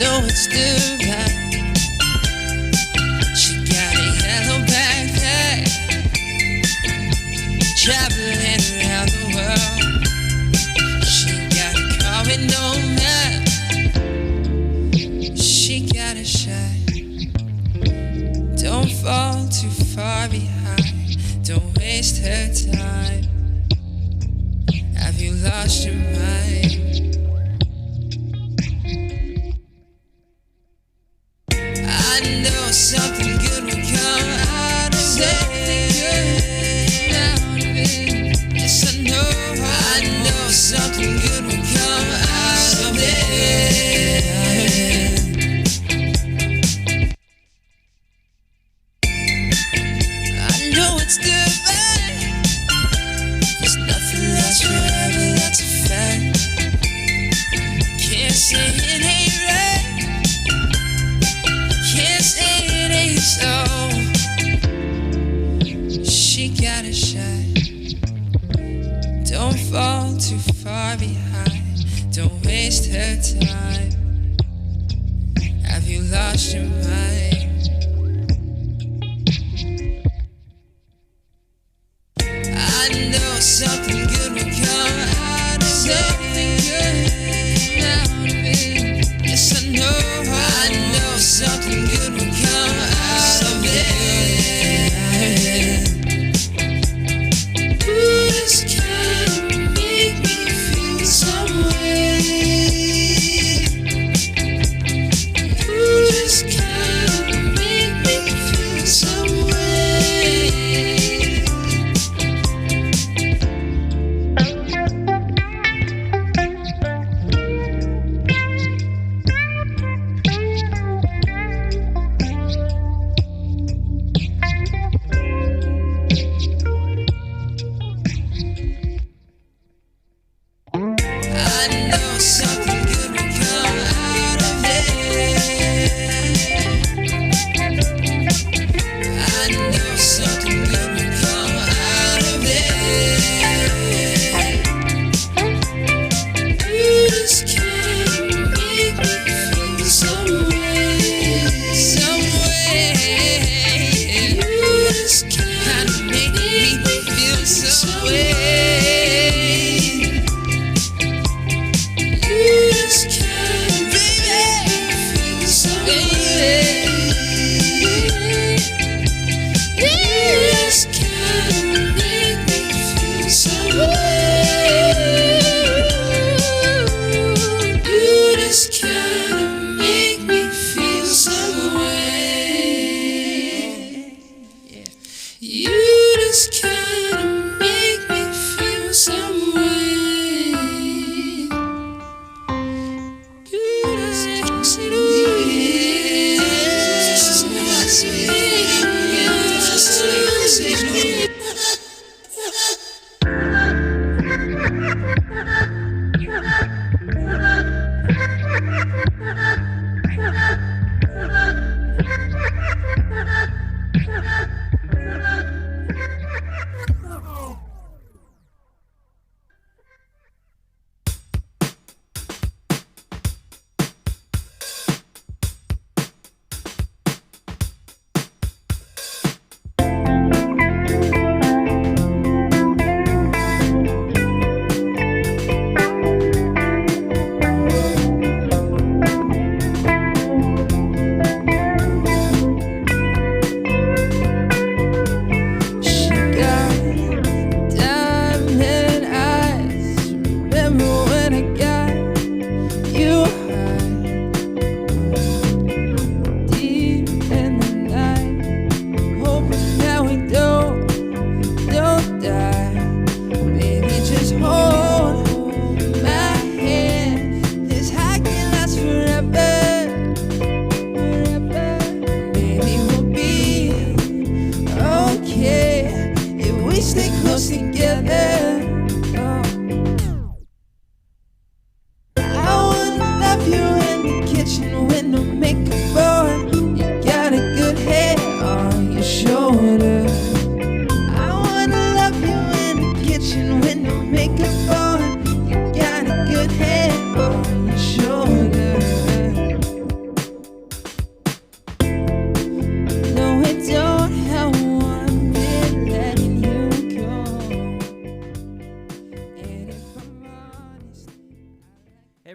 know it's divine. She got a yellow backpack, traveling around the world. She got a car with no map. She got a shot. Don't fall too far behind. Don't waste her time. Have you lost your mind? I know something good will come out of it. Yes, I know something good will come out of it. I know it's divine. There's nothing lasts forever, that's a fact. Can't say it ain't right. Can't say it ain't so. She got a shot. Don't fall too far behind. Don't waste her time. Have you lost your mind? I know something good will come out of it. Yes, I know something good will come out of it. Ooh, this can make me feel some way. Ooh, this can make me feel some way. I know something good will come out of it. I know something good will come out of it. You just can't make me feel some way. Some way. You just can't make me feel some way.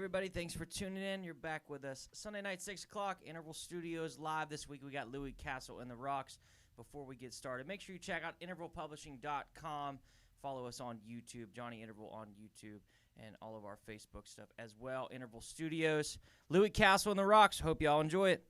everybody. Thanks for tuning in. You're back with us Sunday night, 6 o'clock. Interval Studios live this week. We got Louie Castle in the Rocks. Before we get started, make sure you check out intervalpublishing.com. Follow us on YouTube, Johnny Interval on YouTube, and all of our Facebook stuff as well. Interval Studios. Louie Castle in the Rocks. Hope y'all enjoy it.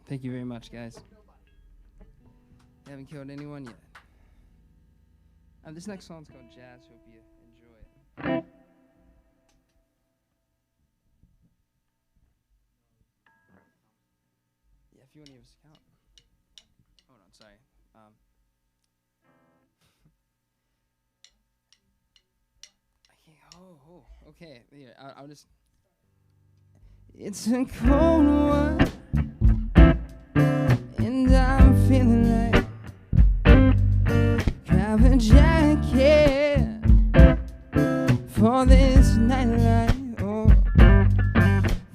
Thank you very much, guys. Haven't killed anyone yet. This next song's called Jazz. Hope you enjoy it. Yeah, if you want to give us a count. Hold on, sorry. I can't. Okay. Here, I'll just. It's a cold one. And I'm feeling like grab a jacket for this nightlight. Oh,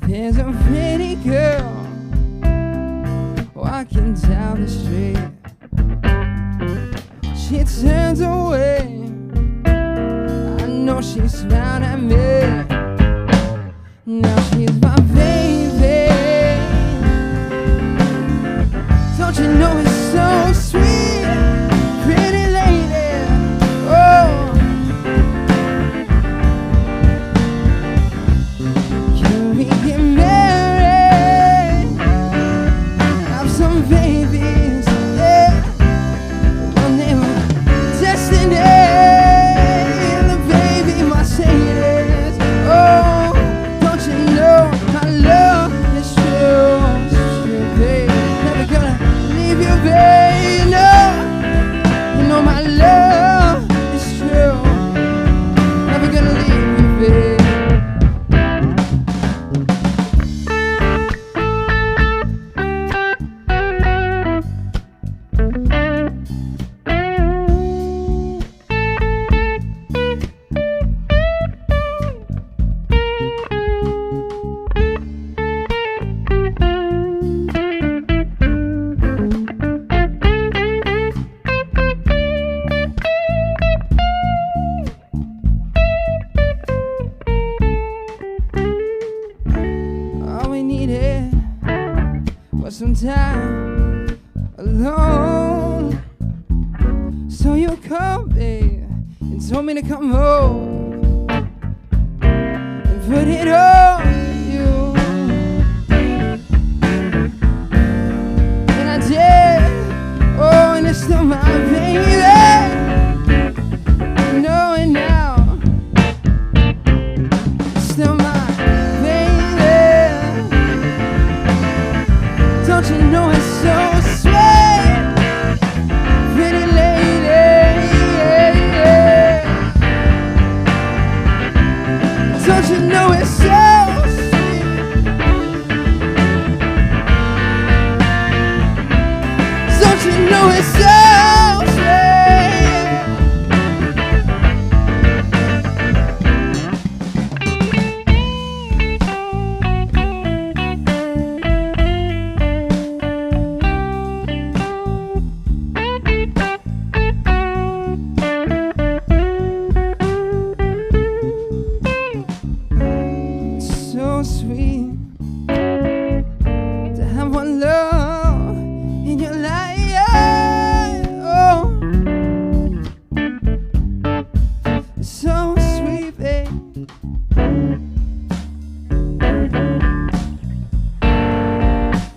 there's a pretty girl walking down the street. She turns away. I know she smiled at me. Now she's my baby. some time alone. So you called me and told me to come home and put it on you. And I did. Oh, and it's still my baby. Knowing now, it's still my baby. Don't you know it's so sweet, pretty lady? Don't you know it's so sweet? Don't you know it's so sweet? So sweet to have one love in your life. Oh, it's so sweet, babe.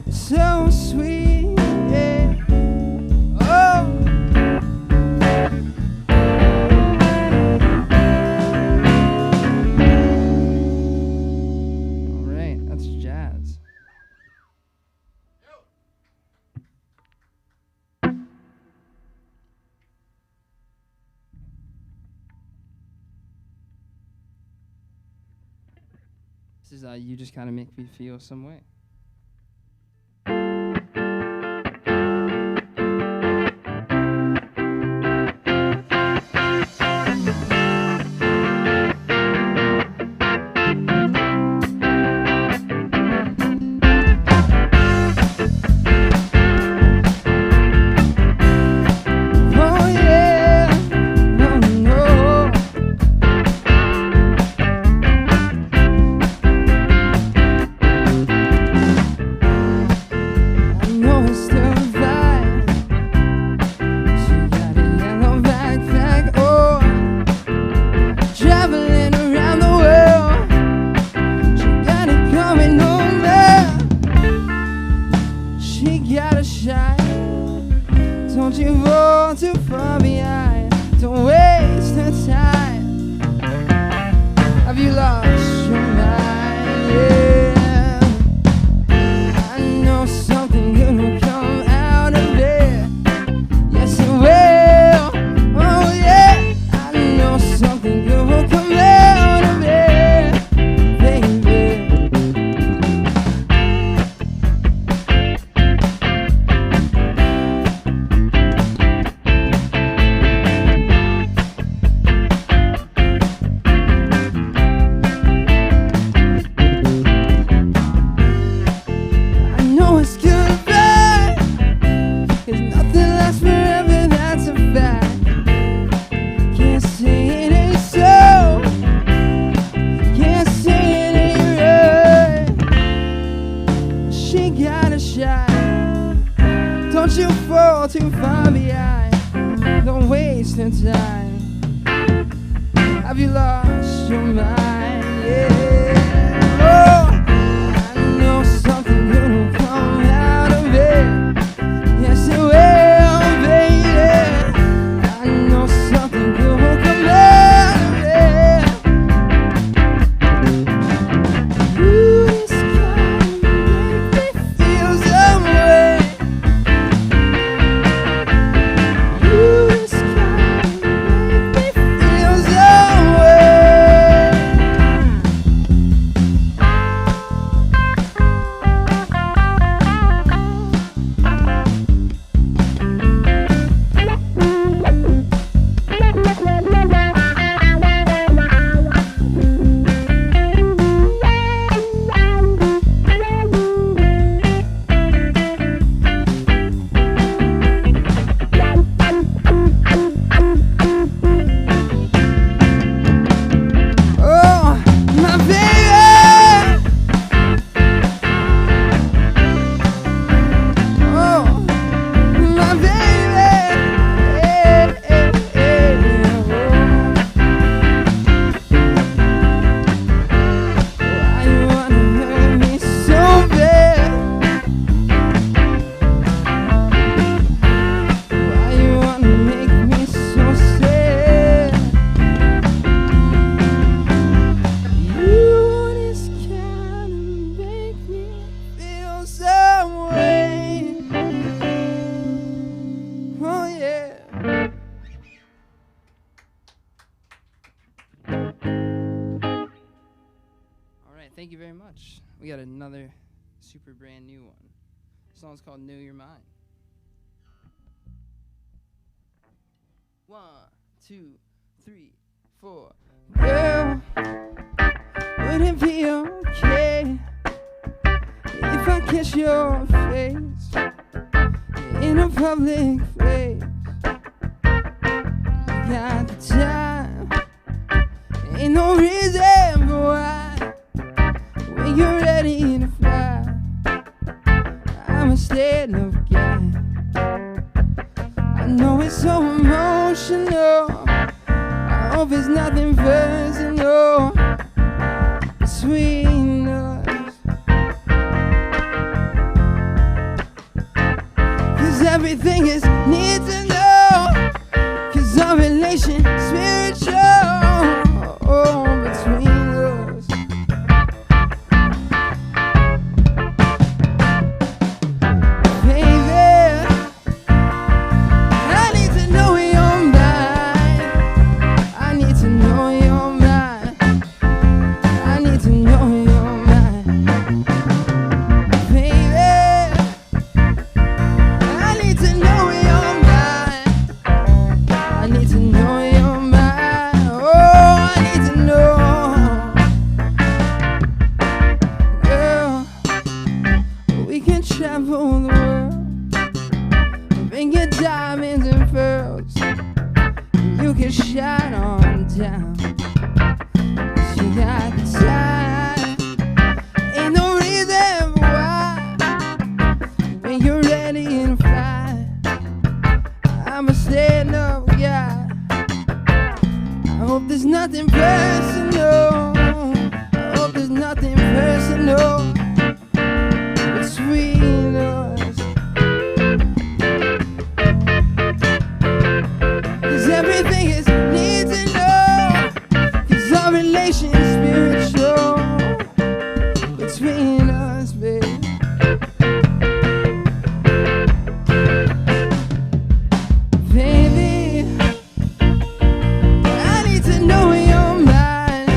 It's so sweet, yeah. Oh. All right, that's jazz. This is You Just Kind of Make Me Feel Some Way. Oh yeah, oh no. I know it's still fine. She got a yellow backpack, oh, traveling around the world. She got it going nowhere. She gotta shine. Don't you fall too far behind. Don't waste her time. Have you lost your mind? Yeah. I know something good will come out of it. Yes, it will. Oh yeah. I know something good will come out of it, baby. I know it's goodbye, 'cause nothing lasts forever, that's a fact. Can't say it ain't so, can't say it ain't right. She gotta shine. Don't you fall too far behind. Don't waste her time. Have you lost your mind? Yeah. Oh, I know something good will come out of it. Yes, it will, baby. I know something good will come out of it. You just gotta make me feel some way. You just gotta make me feel some way. thank you very much. We got another super brand new one. The song's called Know Your Mind. 1, 2, 3, 4. Girl, would it be okay if I kiss your face in a public place? You got the time, ain't no reason why. When you're ready to fly, I'm a stand-up guy. I know it's so emotional, I hope it's nothing personal between us. 'Cause everything is need to know, 'cause our relation spiritual between us. Baby, I need to know your mind. I need to know your mind. I need to know your mind. Baby, I need to know your mind. I need to know your mind. Oh, I need to know. Girl, we can travel the world, bring your diamonds and pearls. You can shine on down. You got the time, ain't no reason why. When you're ready to fly, I'm a stand-up guy. I hope there's nothing personal. I hope there's nothing personal between us. 'Cause everything is need to know, 'cause our relation is spiritual between us, babe. Baby, I need to know your mind.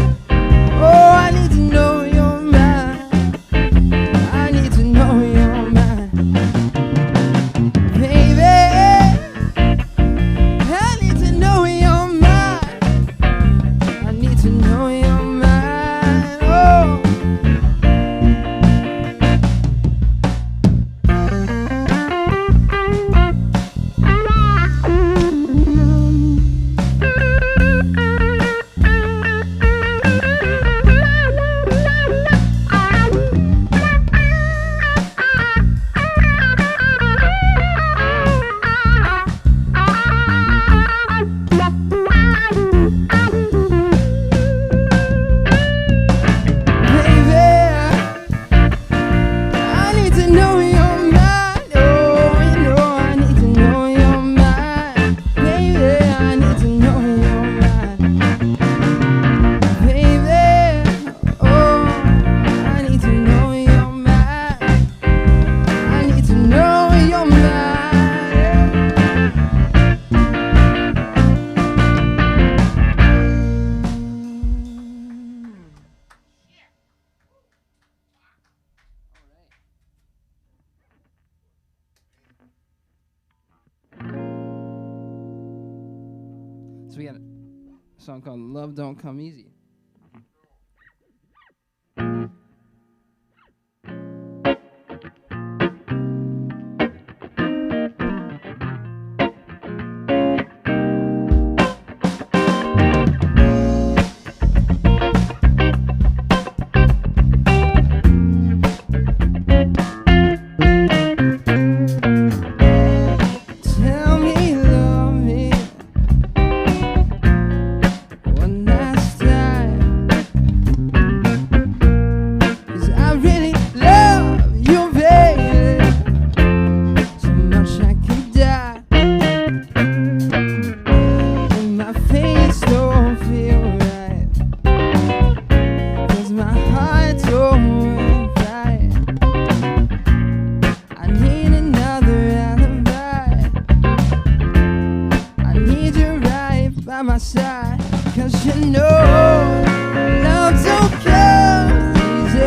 Oh, I need to know your mind. I need to know your mind. Baby, I need to know your mind. I need to know your mind. Oh. So we got a song called Love Don't Come Easy. Tell me, love me one last time, 'cause I really love you, baby, so much I could die. And my face don't feel right, 'cause my heart don't right. I need another alibi. I need you right by my side, 'cause you know love don't come easy.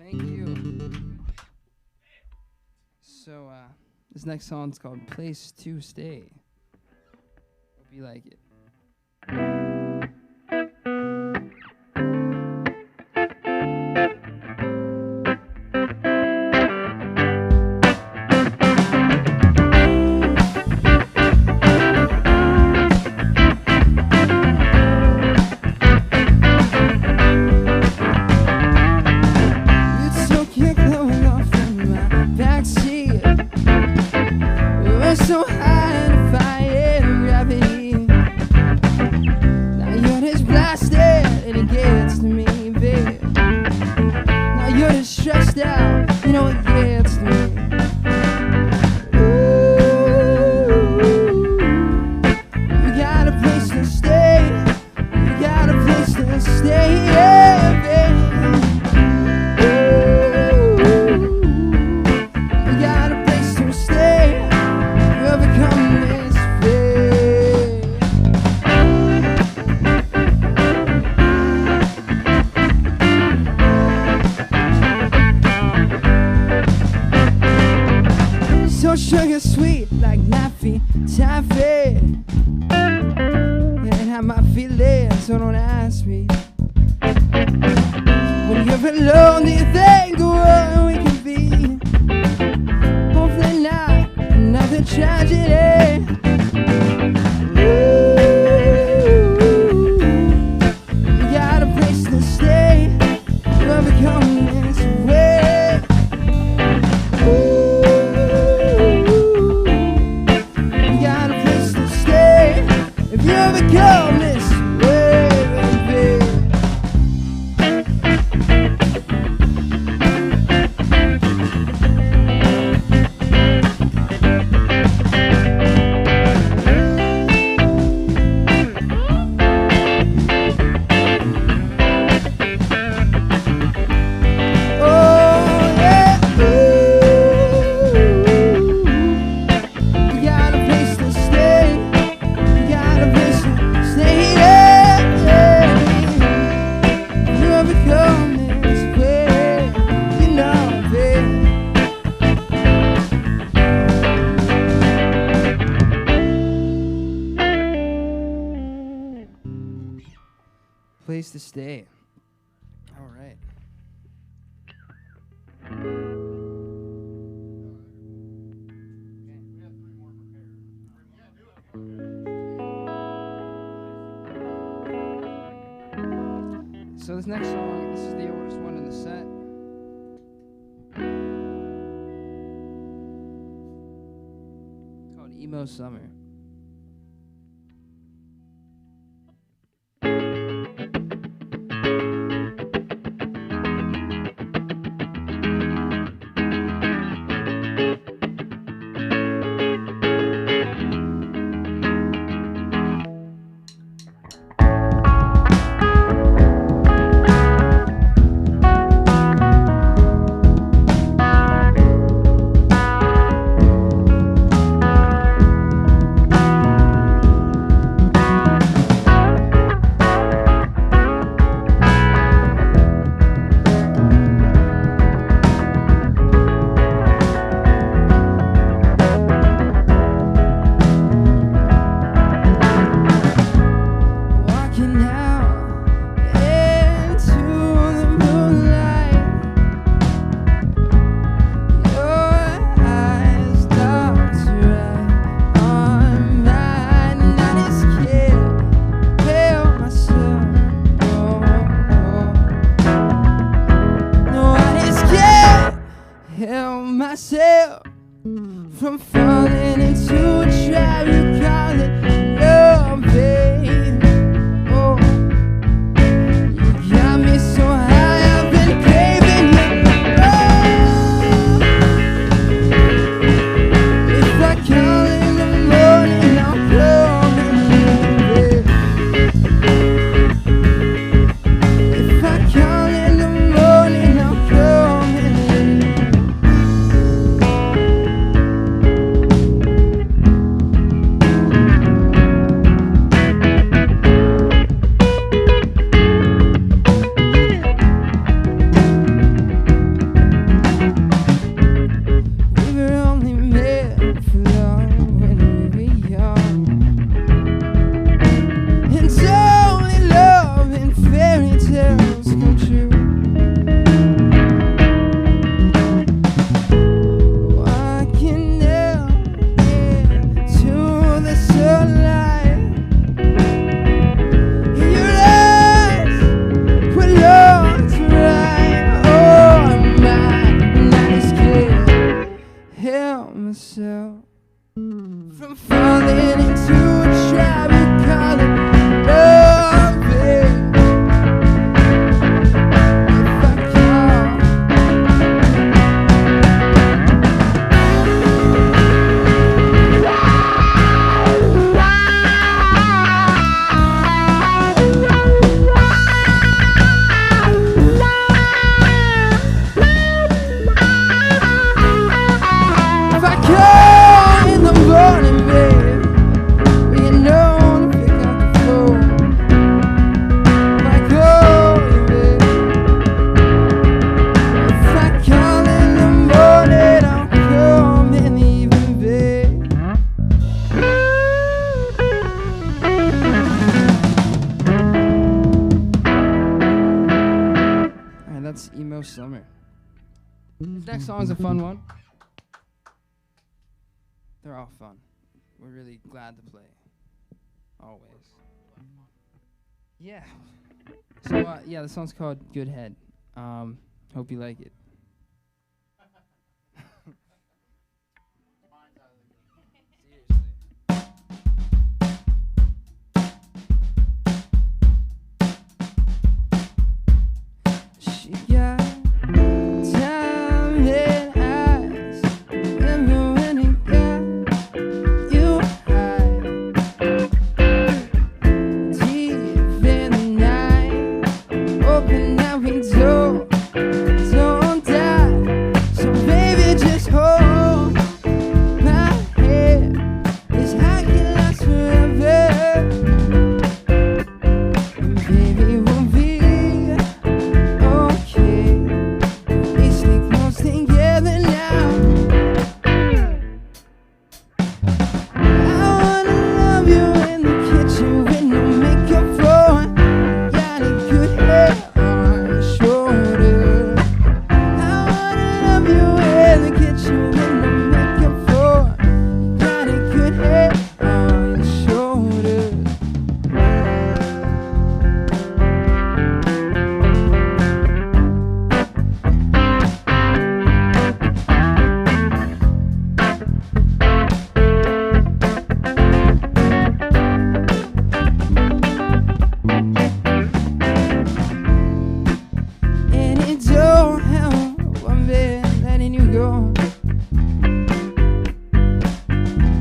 Thank you. So, this next song's called Place to Stay. Hope you like it. So high in fire gravity. Now you're just blasted and it gets to me, baby. Now you're just stressed out, you know it gets to me. Ooh, you got a place to stay. You got a place to stay, yeah, baby. Ooh, you got a place to stay. Overcome this fear. So sugar sweet like Naffy Taffy. And how my feelings, so don't ask me. When you're alone, do you think what we can be? Hopefully not another tragedy. Ooh, you got a place to stay. You overcome this way. Ooh, you got a place to stay. If you overcome this way, baby. Place to stay. All right. So this next song, this is the oldest one in the set. It's called Emo Summer. Myself from falling into a trap. You call it love, babe. Oh, you got me so high, I've been craving you. Oh, if I call in the morning, I'll come and leave it. If I call in the morning, I'll come and leave it. that's Emo Summer. This next song's a fun one. They're all fun. We're really glad to play. Always. Yeah. So, yeah, the song's called Good Head. Hope you like it. She got diamond eyes. Remember when he got you high, deep in the night. Open that window, don't die. So baby, just hold my hand. This high can last forever. And baby, we'll be okay. We stay close together now. I wanna love you in the kitchen with no makeup for. Got a good head on your shoulder. I wanna love you in the kitchen with no makeup for. Got a good head on your shoulder. And it don't help one bit letting you go.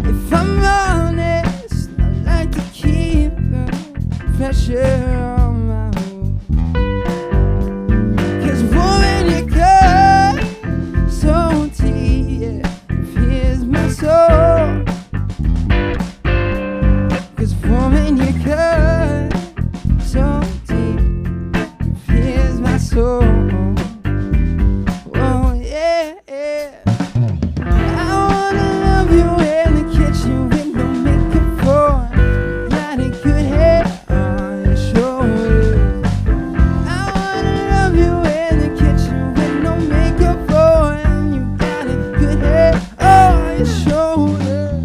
If I'm honest, I like to keep the pressure on my own. 'Cause woman, you cut so deep, it pierces my soul. 'Cause woman, you cut so deep, here's my soul. Oh yeah, yeah. I wanna love you in the kitchen with no makeup for. Got a good head on your shoulders. I wanna love you in the kitchen with no makeup for. And you got a good head on your shoulders.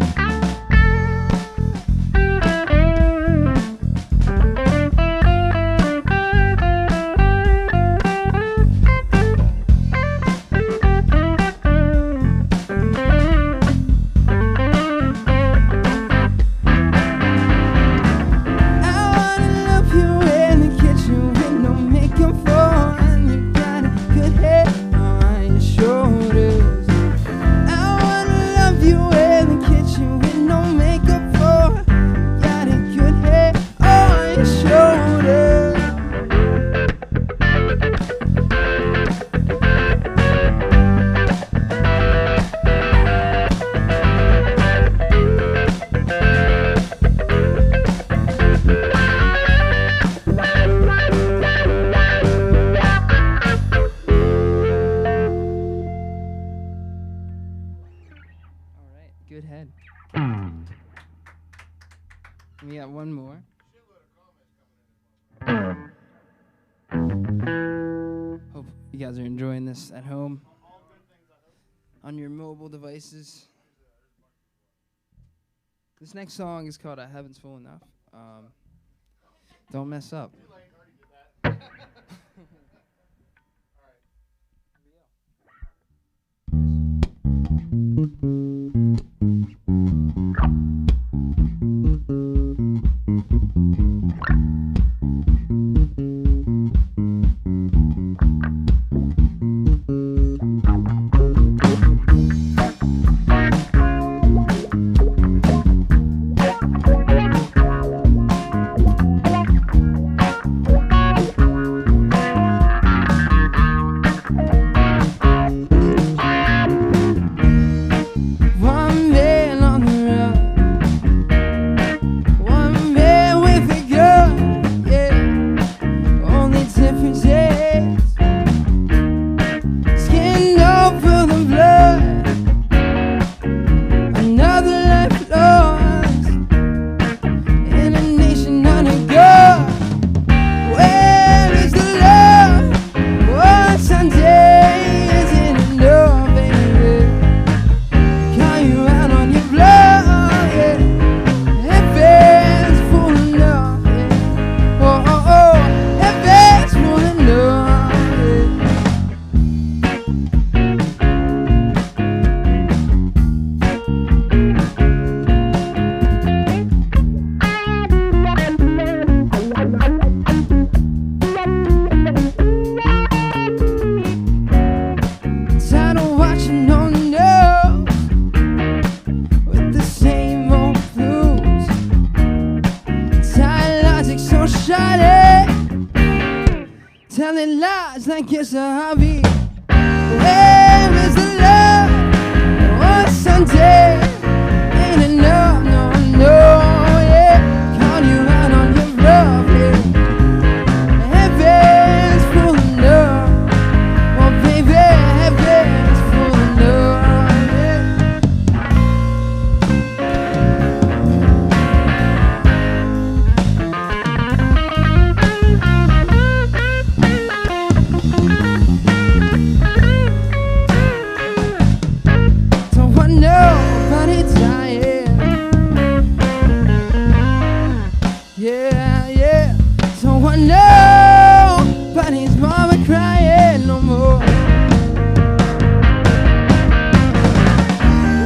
I wanna love you in the kitchen with no makeup for. And you got a good head on your shoulders. I wanna love you in the kitchen with no makeup for. Got a good head on your shoulders. All right, good head. We got one more. Hope you guys are enjoying this at home on your mobile devices. This next song is called Heaven's Full Enough. Don't mess up. it's like it's a hobby. Where is the love on Sunday? Ain't enough, no, no, yeah. Count you out on your love, yeah. Heaven's full of love. Oh, baby, heaven's full of love, yeah. Don't want nobody dying. Yeah, yeah. Don't want nobody's mama crying no more.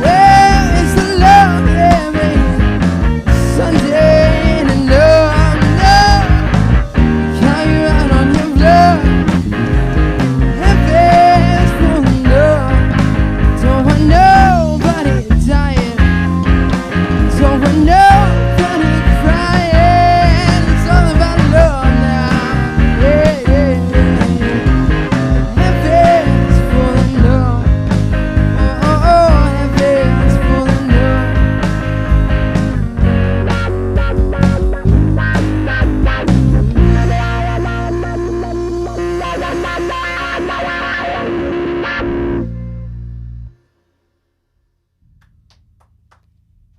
Where is the love, yeah, baby? Sunday ain't enough, no. Count you out on your love. Heaven's full of love. Don't want nobody dying. Don't want nobody crying. It's all about love now. Yeah, yeah, yeah, yeah. Heaven's full of love. Oh, oh, oh, heaven's full of love.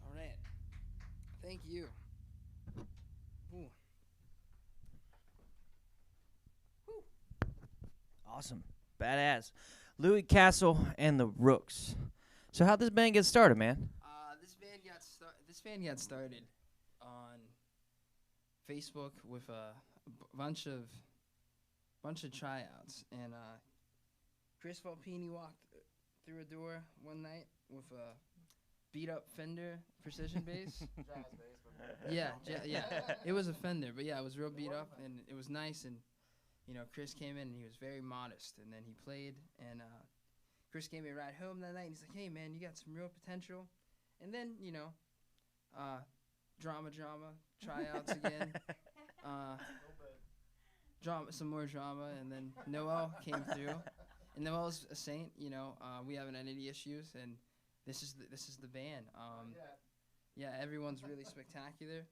All right. Thank you. Ooh. Awesome. Badass. Louie Castle and the Rooks. So how'd this band get started, man? This band got started on Facebook with a bunch of tryouts, and Chris Volpini walked through a door one night with a beat up Fender precision bass. Yeah. It was a Fender, but yeah, it was real beat up, and it was nice. And Chris came in and he was very modest, and then he played, and Chris gave me a ride home that night, and he's like, "Hey man, you got some real potential." And then drama, tryouts again, some more drama, and then Noel came through, and Noel's a saint. We haven't had any issues, and this is the band. Yeah, everyone's really spectacular.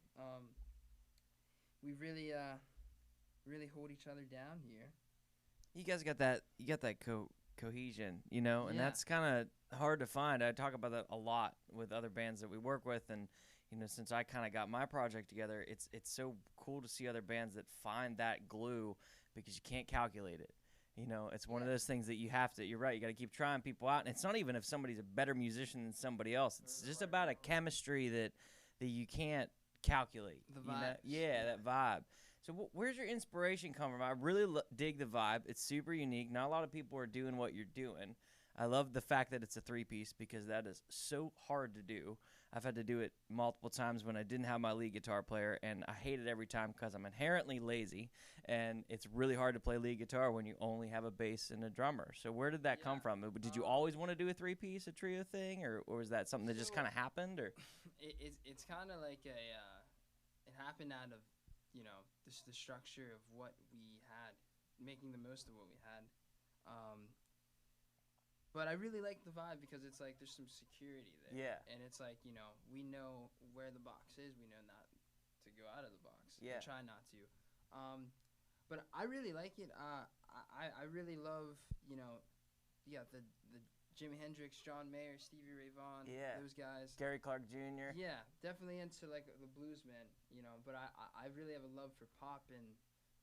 We really hold each other down here. You guys got that cohesion, and Yeah. that's kind of hard to find. I talk about that a lot with other bands that we work with, and since I kind of got my project together, it's so cool to see other bands that find that glue, because you can't calculate it. It's one of those things that you're right, you got to keep trying people out. And it's not even if somebody's a better musician than somebody else. It's just about a chemistry that you can't calculate. The vibes. Yeah, that vibe. So where's your inspiration come from? I really dig the vibe. It's super unique. Not a lot of people are doing what you're doing. I love the fact that it's a three-piece, because that is so hard to do. I've had to do it multiple times when I didn't have my lead guitar player, and I hate it every time because I'm inherently lazy, and it's really hard to play lead guitar when you only have a bass and a drummer. So where did that come from? Did you always want to do a three-piece, a trio thing, or was that something that just kind of happened? Or it's kind of like it happened out of the structure of what we had, making the most of what we had. But I really like the vibe, because it's like there's some security there. Yeah. And it's like, we know where the box is. We know not to go out of the box. Yeah. We try not to. But I really like it. I really love, the Jimi Hendrix, John Mayer, Stevie Ray Vaughan, those guys. Gary Clark Jr.? Yeah, definitely into like the bluesmen, but I really have a love for pop and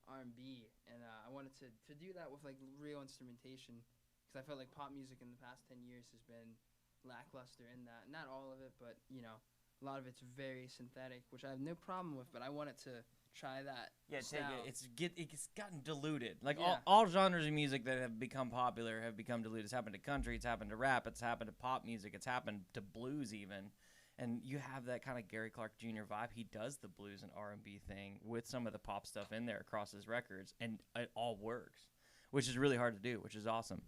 R&B, and I wanted to do that with like real instrumentation, because I felt like pop music in the past 10 years has been lackluster in that. Not all of it, but a lot of it's very synthetic, which I have no problem with, but I wanted to try that. Yeah, style. it's gotten diluted. Like Yeah. all genres of music that have become popular have become diluted. It's happened to country, it's happened to rap, it's happened to pop music, it's happened to blues even. And you have that kind of Gary Clark Jr. vibe. He does the blues and R&B thing with some of the pop stuff in there across his records, and it all works, which is really hard to do, which is awesome.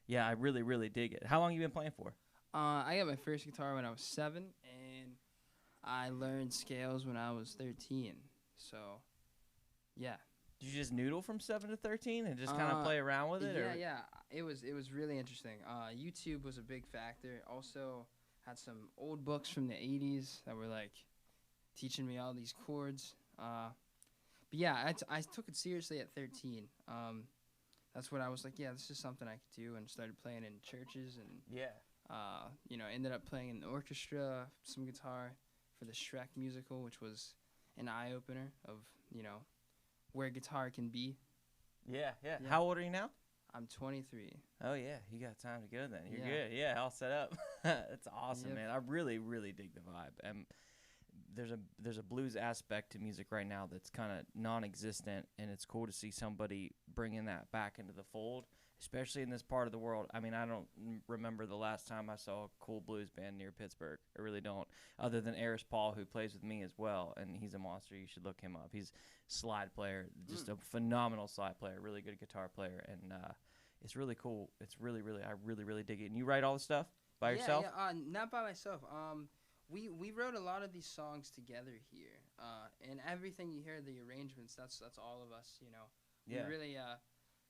Yeah, I really, really dig it. How long you been playing for? I got my first guitar when I was 7, and I learned scales when I was 13. So, yeah. Did you just noodle from 7 to 13 and just kind of play around with it? Yeah, or? yeah. It was really interesting. YouTube was a big factor. Also had some old books from the 80s that were like teaching me all these chords. But yeah, I took it seriously at 13. That's what I was like, yeah, this is something I could do, and started playing in churches and Yeah. ended up playing in the orchestra, some guitar for the Shrek musical, which was an eye opener of, where guitar can be. Yeah. Yeah. How old are you now? I'm 23. Oh, yeah. You got time to go then. You're Yeah. good. Yeah, all set up. That's awesome, Yep. man. I really, really dig the vibe. And there's a blues aspect to music right now that's kind of non-existent, and it's cool to see somebody bringing that back into the fold, especially in this part of the world. I mean, I don't remember the last time I saw a cool blues band near Pittsburgh. I really don't, other than Eris Paul, who plays with me as well, and he's a monster. You should look him up. He's a slide player, just a phenomenal slide player, really good guitar player, and it's really cool. It's really, really, I really, really dig it. And you write all the stuff by yourself? Yeah, not by myself. We wrote a lot of these songs together here, and everything you hear, the arrangements, that's all of us. Yeah. We really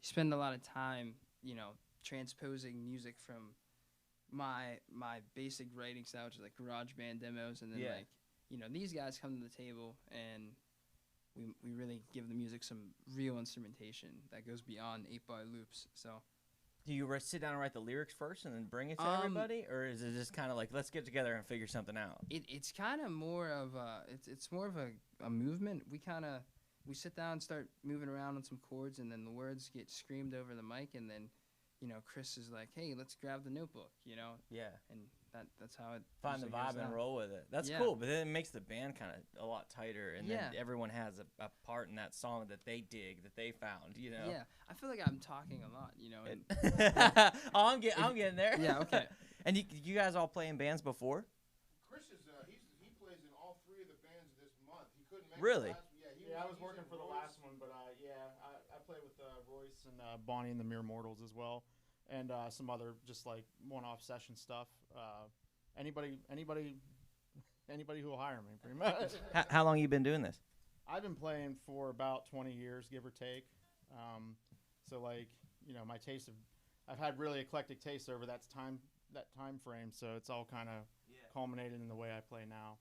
spend a lot of time, transposing music from my basic writing style, which is like garage band demos, and then these guys come to the table and we really give the music some real instrumentation that goes beyond 8-bar loops. So. Do you sit down and write the lyrics first and then bring it to everybody, or is it just kind of like, let's get together and figure something out? It's kind of more of it's more of a movement. We sit down and start moving around on some chords, and then the words get screamed over the mic, and then Chris is like, hey, let's grab the notebook, Yeah. and that's how it Find the usually goes vibe and down. roll with it. That's Yeah. cool, but then it makes the band kind of a lot tighter, and Yeah. then everyone has a part in that song that they dig, that they found, Yeah, I feel like I'm talking a lot, and Oh, I'm getting there. Yeah, okay. And you guys all play in bands before? Chris is he plays in all three of the bands this month. He couldn't make Really? the last, yeah, I was working for the last one, but I play with Royce and Bonnie and the Mere Mortals as well, and some other just like one-off session stuff. Anybody who will hire me, pretty much. How long you been doing this? I've been playing for about 20 years, give or take. So like, my I've had really eclectic tastes over that time frame. So it's all kind of culminated in the way I play now.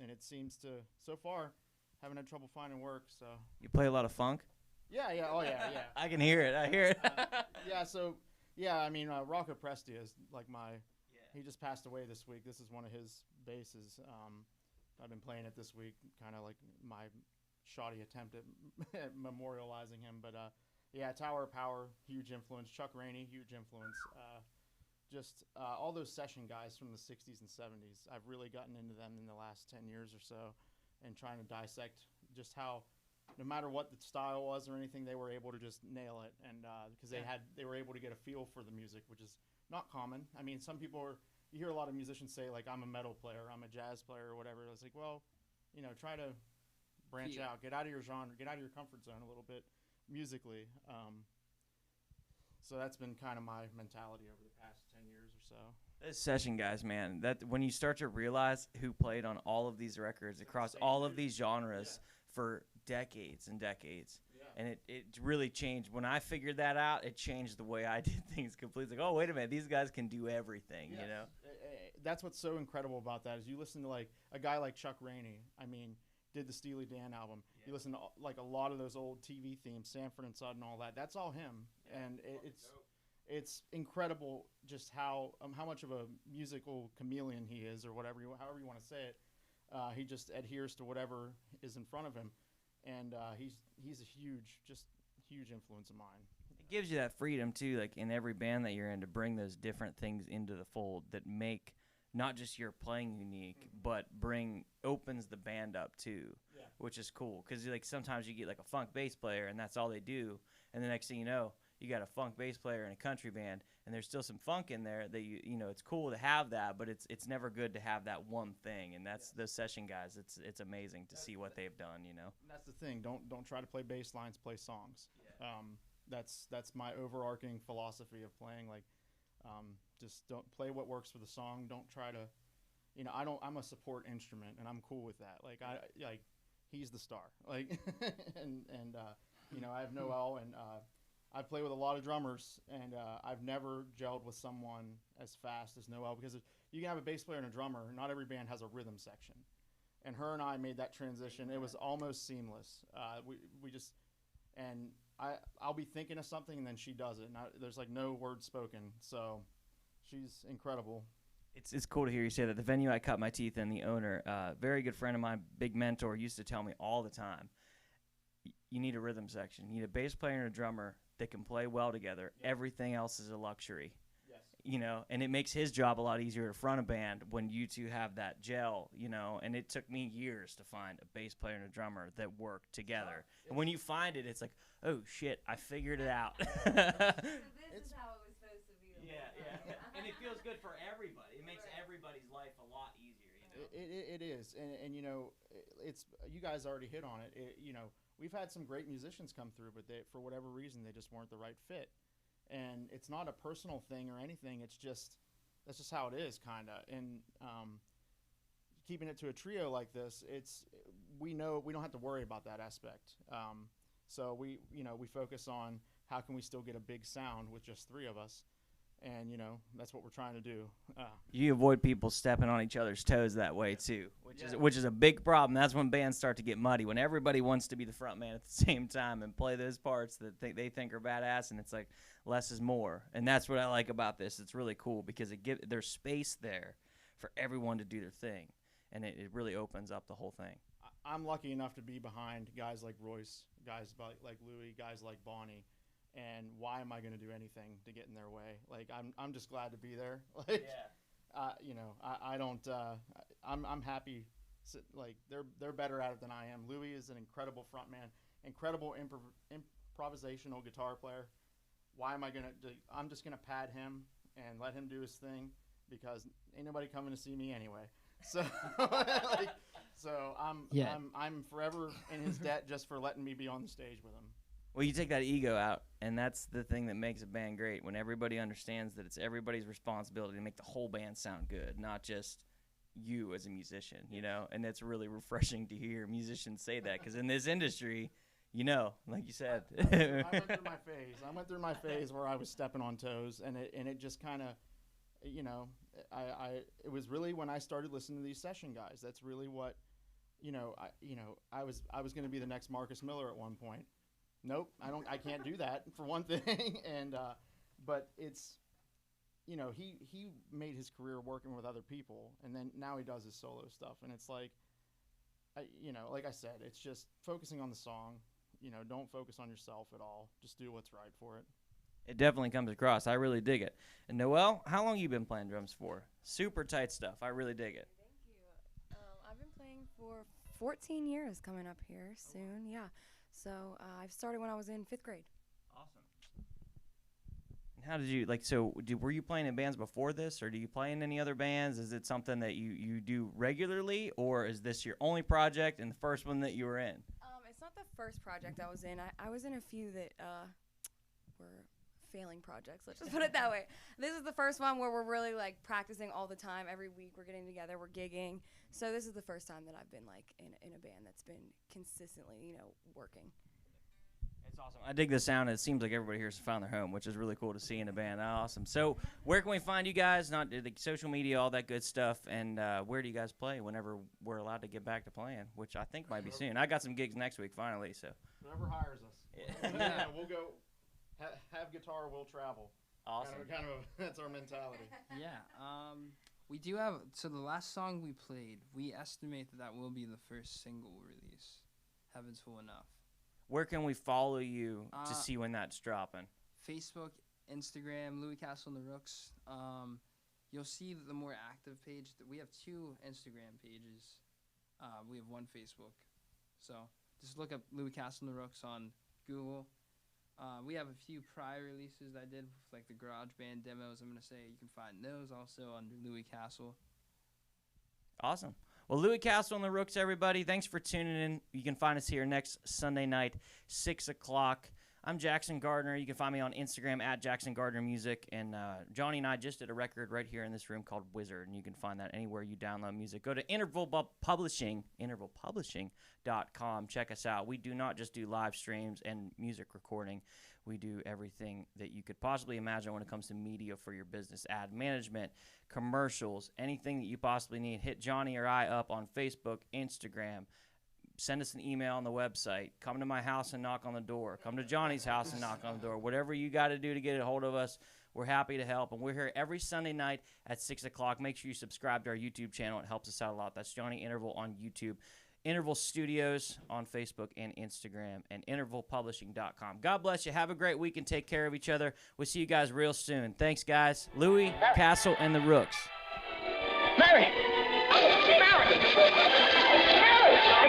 And it seems to, so far, haven't had trouble finding work. So You play a lot of funk? yeah, oh yeah. I can hear it. I hear it. I mean, Rocco Prestia is like he just passed away this week. This is one of his basses. I've been playing it this week, kind of like my shoddy attempt at memorializing him. But Tower of Power, huge influence. Chuck Rainey, huge influence. All those session guys from the 60s and 70s. I've really gotten into them in the last 10 years or so, and trying to dissect just how, no matter what the style was or anything, they were able to just nail it. And because they were able to get a feel for the music, which is not common. I mean, you hear a lot of musicians say, like, I'm a metal player, I'm a jazz player, or whatever. It's like, well, try to branch out, get out of your genre, get out of your comfort zone a little bit musically. So that's been kind of my mentality over the past 10 years or so. Those session guys, man, that when you start to realize who played on all of these records across all of these genres for decades and decades. And it really changed. When I figured that out, it changed the way I did things completely. Like, oh, wait a minute, these guys can do everything, That's what's so incredible about that is you listen to like a guy like Chuck Rainey. I mean, did the Steely Dan album. Yeah. You listen to like a lot of those old TV themes, Sanford and Son and all that. That's all him. Yeah. And it's incredible just how much of a musical chameleon he is, or however you want to say it. He just adheres to whatever is in front of him. And he's a huge influence of mine. It gives you that freedom too, like in every band that you're in, to bring those different things into the fold that make not just your playing unique, but opens the band up too, which is cool. Because like sometimes you get like a funk bass player and that's all they do, and the next thing you know, you got a funk bass player in a country band, and there's still some funk in there that it's cool to have that, but it's never good to have that one thing. And that's those session guys. It's amazing to see what they've done. That's the thing. Don't try to play bass lines. Play songs. That's my overarching philosophy of playing. Like, just don't play what works for the song. Don't try to, I'm a support instrument, and I'm cool with that. Like he's the star. Like, and you know, I have Noel, and I play with a lot of drummers, and I've never gelled with someone as fast as Noel, because you can have a bass player and a drummer. Not every band has a rhythm section, and her and I made that transition. It was almost seamless. We just, and I'll be thinking of something, and then she does it. And there's like no word spoken, so she's incredible. It's cool to hear you say that. The venue I cut my teeth in, the owner, very good friend of mine, big mentor, used to tell me all the time, you need a rhythm section. You need a bass player and a drummer that can play well together. Yep. Everything else is a luxury. Yes. You know, and it makes his job a lot easier to front a band when you two have that gel, you know, and it took me years to find a bass player and a drummer that work together. And when you find it, it's like, oh, shit, I figured it out. So this is how it was supposed to be. Yeah. And it feels good for everybody. It makes everybody's life a lot easier, you know. It is, and you know, it's, you guys already hit on it. You know, we've had some great musicians come through, but they, for whatever reason, they just weren't the right fit. And it's not a personal thing or anything. It's just, that's just how it is, kind of. And keeping it to a trio like this, we know we don't have to worry about that aspect. So we focus on how can we still get a big sound with just three of us. And, you know, that's what we're trying to do. You avoid people stepping on each other's toes that way, too, which is a big problem. That's when bands start to get muddy, when everybody wants to be the front man at the same time and play those parts that they think are badass, and it's like less is more. And that's what I like about this. It's really cool because there's space there for everyone to do their thing, and it really opens up the whole thing. I'm lucky enough to be behind guys like Royce, guys like Louie, guys like Bonnie. And why am I going to do anything to get in their way? Like, I'm just glad to be there. Like, yeah. You know, I don't. I'm happy. Like, they're better at it than I am. Louie is an incredible frontman, incredible improvisational guitar player. Why am I gonna? I'm just gonna pad him and let him do his thing, because ain't nobody coming to see me anyway. So, like, so I'm forever in his debt just for letting me be on the stage with him. Well, you take that ego out, and that's the thing that makes a band great, when everybody understands that it's everybody's responsibility to make the whole band sound good, not just you as a musician, you know? And it's really refreshing to hear musicians say that, because in this industry, you know, like you said. I went through my phase where I was stepping on toes, and it just kind of, you know, it was really when I started listening to these session guys. That's really what, I was going to be the next Marcus Miller at one point. Nope, I can't do that, for one thing. And but it's, you know, he made his career working with other people, and then now he does his solo stuff, and it's like, like I said, it's just focusing on the song. You know, don't focus on yourself at all. Just do what's right for it. It definitely comes across. I really dig it. And Noel, how long you been playing drums for? Super tight stuff. I really dig it. Thank you. I've been playing for 14 years coming up here soon. Yeah. So I've started when I was in 5th grade. Awesome. And how did you, were you playing in bands before this, or do you play in any other bands? Is it something that you do regularly, or is this your only project and the first one that you were in? It's not the first project I was in. I was in a few that were failing projects, let's just put it that way. This is the first one where we're really like practicing all the time. Every week we're getting together, we're gigging. So this is the first time that I've been like in a band that's been consistently, working. It's awesome. I dig the sound. It seems like everybody here has found their home, which is really cool to see in a band. Awesome. So where can we find you guys? Not the social media, all that good stuff. And where do you guys play whenever we're allowed to get back to playing, which I think might be soon. I got some gigs next week finally. So whoever hires us, yeah. We'll go. Have guitar, we'll travel. Awesome. That's our mentality. Yeah. We do have, so the last song we played, we estimate that will be the first single release, Heaven's Full Enough. Where can we follow you to see when that's dropping? Facebook, Instagram, Louie Castle and the Rooks. You'll see the more active page. We have 2 Instagram pages. We have 1 Facebook. So just look up Louie Castle and the Rooks on Google. We have a few prior releases I did, like the Garage Band demos. I'm going to say you can find those also under Louie Castle. Awesome. Well, Louie Castle and the Rooks, everybody, thanks for tuning in. You can find us here next Sunday night, 6 o'clock. I'm Jackson Gardner. You can find me on Instagram at Jackson Gardner Music. And Johnny and I just did a record right here in this room called Wizard, and you can find that anywhere you download music. Go to intervalpublishing.com. Check us out. We do not just do live streams and music recording. We do everything that you could possibly imagine when it comes to media for your business, ad management, commercials, anything that you possibly need. Hit Johnny or I up on Facebook, Instagram. Send us an email on the website. Come to my house and knock on the door. Come to Johnny's house and knock on the door. Whatever you got to do to get a hold of us, we're happy to help. And we're here every Sunday night at 6 o'clock. Make sure you subscribe to our YouTube channel. It helps us out a lot. That's Johnny Interval on YouTube. Interval Studios on Facebook and Instagram, and intervalpublishing.com. God bless you. Have a great week and take care of each other. We'll see you guys real soon. Thanks, guys. Louie, Castle, and the Rooks. Mary! Mary!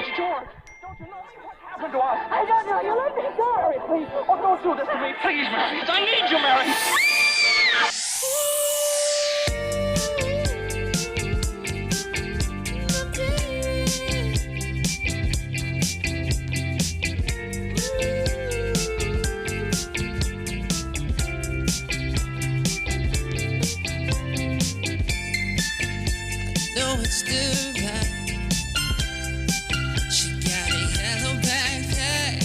It's George! Don't you know what happened to us? I don't know. You let me go! Mary, please. Oh, don't do this to me. Please, Mary. I need you, Mary. It's divine. She got a yellow backpack,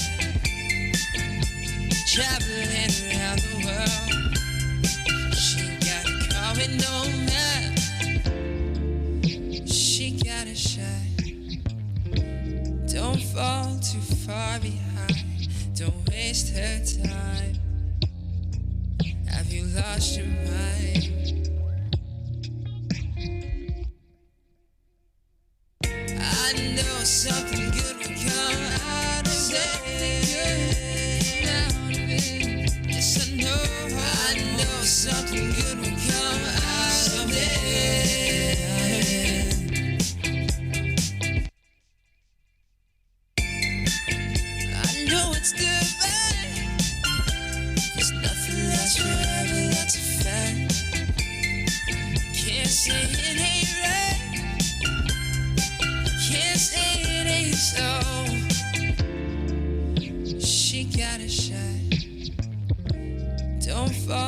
traveling around the world. She got a car with no map. She got a shot. Don't fall too far behind. Don't waste her time. Have you lost your mind? I know something good will come out of it. Yes, I know something good will come out of it. I know it's divine. There's nothing lasts forever, that's a fact. Can't say it ain't right. Can't say it ain't so. She got a shot. Don't fall